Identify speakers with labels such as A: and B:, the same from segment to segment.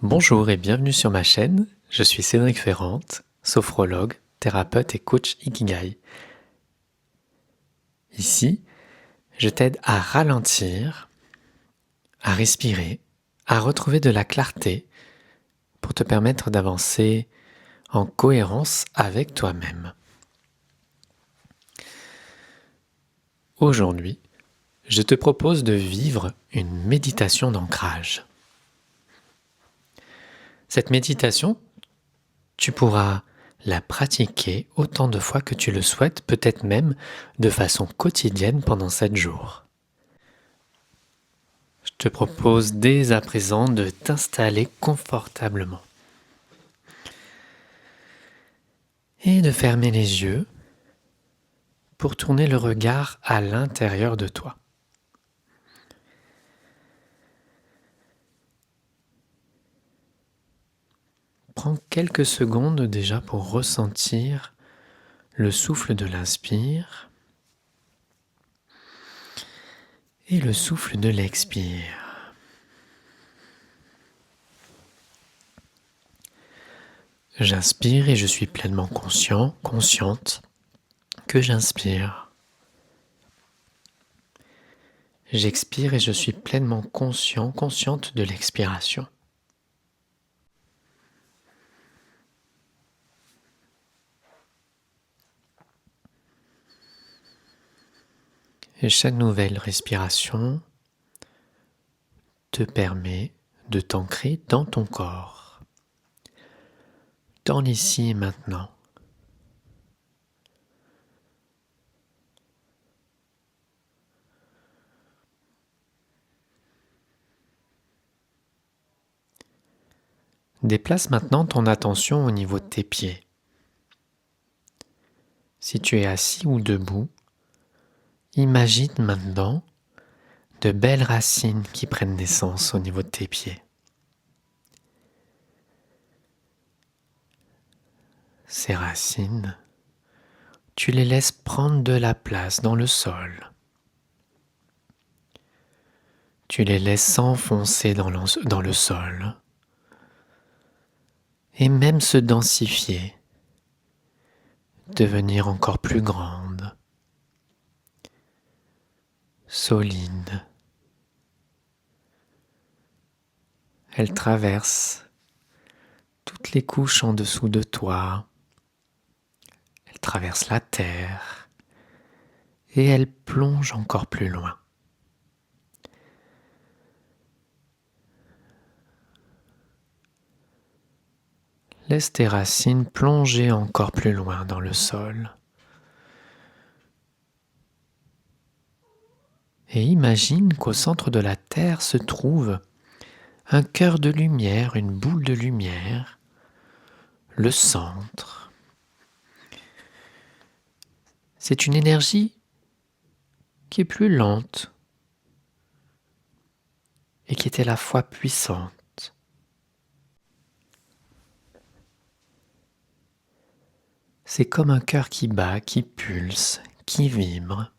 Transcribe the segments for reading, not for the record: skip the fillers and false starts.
A: Bonjour et bienvenue sur ma chaîne, je suis Cédric Ferrante, sophrologue, thérapeute et coach Ikigai. Ici, je t'aide à ralentir, à respirer, à retrouver de la clarté pour te permettre d'avancer en cohérence avec toi-même. Aujourd'hui, je te propose de vivre une méditation d'ancrage. Cette méditation, tu pourras la pratiquer autant de fois que tu le souhaites, peut-être même de façon quotidienne pendant 7 jours. Je te propose dès à présent de t'installer confortablement et de fermer les yeux pour tourner le regard à l'intérieur de toi. Prends quelques secondes déjà pour ressentir le souffle de l'inspire et le souffle de l'expire. J'inspire et je suis pleinement conscient, consciente que j'inspire. J'expire et je suis pleinement conscient, consciente de l'expiration. Et chaque nouvelle respiration te permet de t'ancrer dans ton corps, dans l'ici et maintenant. Déplace maintenant ton attention au niveau de tes pieds. Si tu es assis ou debout, imagine maintenant de belles racines qui prennent naissance au niveau de tes pieds. Ces racines, tu les laisses prendre de la place dans le sol. Tu les laisses s'enfoncer dans le sol et même se densifier, devenir encore plus grande, solide. Elle traverse toutes les couches en dessous de toi. Elle traverse la terre et elle plonge encore plus loin. Laisse tes racines plonger encore plus loin dans le sol. Et imagine qu'au centre de la terre se trouve un cœur de lumière, une boule de lumière, le centre. C'est une énergie qui est plus lente et qui est à la fois puissante. C'est comme un cœur qui bat, qui pulse, qui vibre,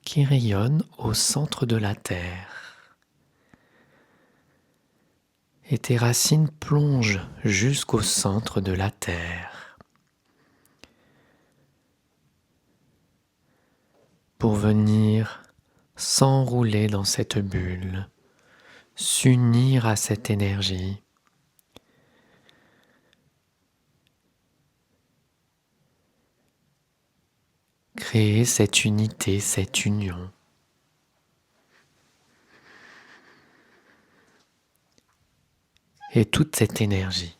A: qui rayonne au centre de la terre. Et tes racines plongent jusqu'au centre de la terre pour venir s'enrouler dans cette bulle, s'unir à cette énergie. Créer cette unité, cette union. Et toute cette énergie,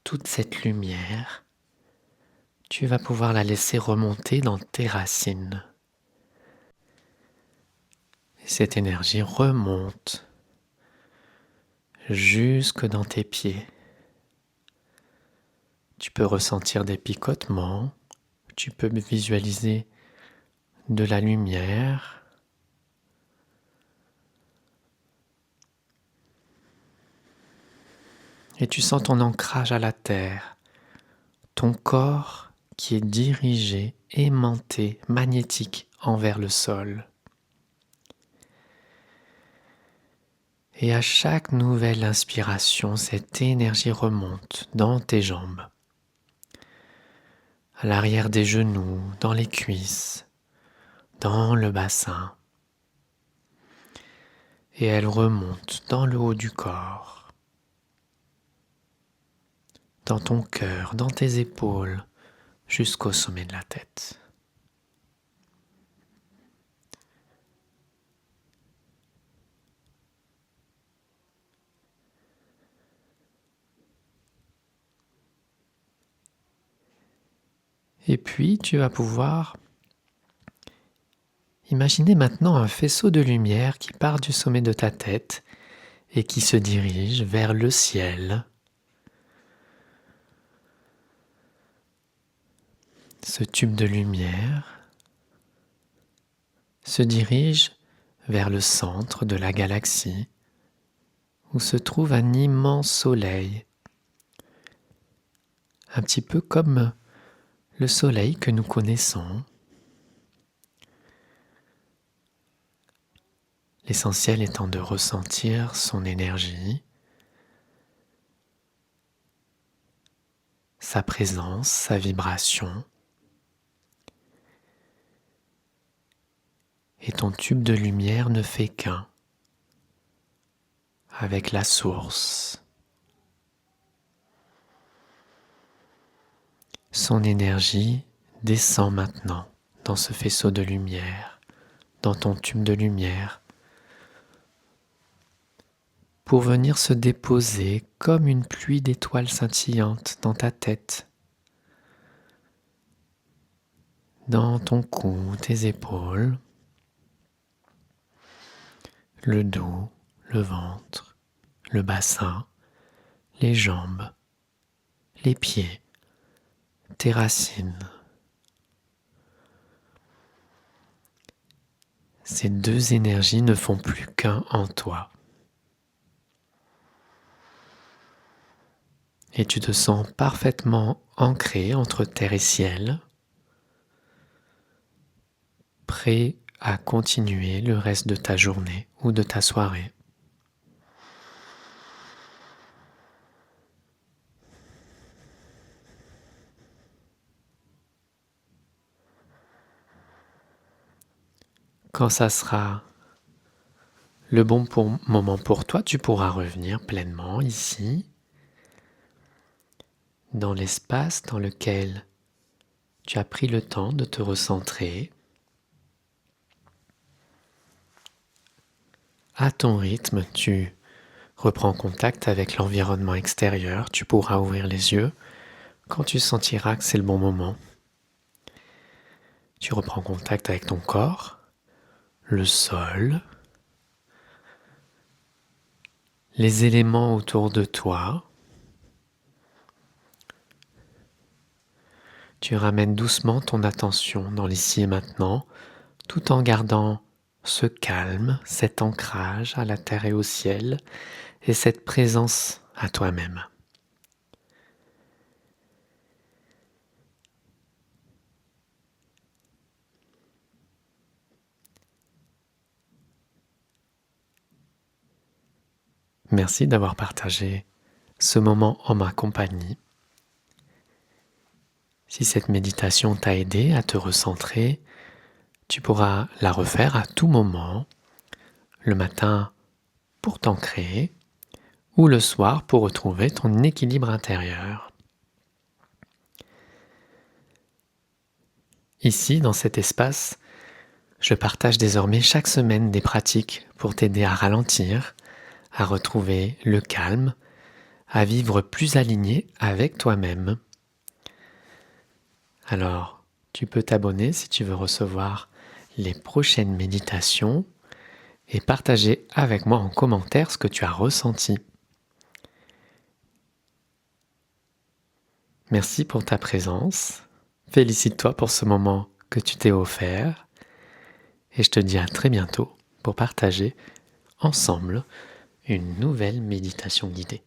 A: toute cette lumière, tu vas pouvoir la laisser remonter dans tes racines. Et cette énergie remonte jusque dans tes pieds. Tu peux ressentir des picotements, tu peux visualiser de la lumière. Et tu sens ton ancrage à la terre, ton corps qui est dirigé, aimanté, magnétique envers le sol. Et à chaque nouvelle inspiration, cette énergie remonte dans tes jambes, à l'arrière des genoux, dans les cuisses, dans le bassin. Et elle remonte dans le haut du corps, dans ton cœur, dans tes épaules, jusqu'au sommet de la tête. Et puis, tu vas pouvoir imaginer maintenant un faisceau de lumière qui part du sommet de ta tête et qui se dirige vers le ciel. Ce tube de lumière se dirige vers le centre de la galaxie où se trouve un immense soleil, un petit peu comme le soleil que nous connaissons. L'essentiel étant de ressentir son énergie, sa présence, sa vibration. Et ton tube de lumière ne fait qu'un avec la source. Son énergie descend maintenant dans ce faisceau de lumière, dans ton tube de lumière, pour venir se déposer comme une pluie d'étoiles scintillantes dans ta tête, dans ton cou, tes épaules, le dos, le ventre, le bassin, les jambes, les pieds, tes racines. Ces deux énergies ne font plus qu'un en toi. Et tu te sens parfaitement ancré entre terre et ciel, prêt à continuer le reste de ta journée ou de ta soirée. Quand ça sera le bon moment pour toi, tu pourras revenir pleinement ici, dans l'espace dans lequel tu as pris le temps de te recentrer. À ton rythme, tu reprends contact avec l'environnement extérieur. Tu pourras ouvrir les yeux quand tu sentiras que c'est le bon moment. Tu reprends contact avec ton corps, le sol, les éléments autour de toi. Tu ramènes doucement ton attention dans l'ici et maintenant, tout en gardant ce calme, cet ancrage à la terre et au ciel, et cette présence à toi-même. Merci d'avoir partagé ce moment en ma compagnie. Si cette méditation t'a aidé à te recentrer, tu pourras la refaire à tout moment, le matin pour t'ancrer ou le soir pour retrouver ton équilibre intérieur. Ici, dans cet espace, je partage désormais chaque semaine des pratiques pour t'aider à ralentir, à retrouver le calme, à vivre plus aligné avec toi-même. Alors, tu peux t'abonner si tu veux recevoir les prochaines méditations et partager avec moi en commentaire ce que tu as ressenti. Merci pour ta présence. Félicite-toi pour ce moment que tu t'es offert. Et je te dis à très bientôt pour partager ensemble une nouvelle méditation guidée.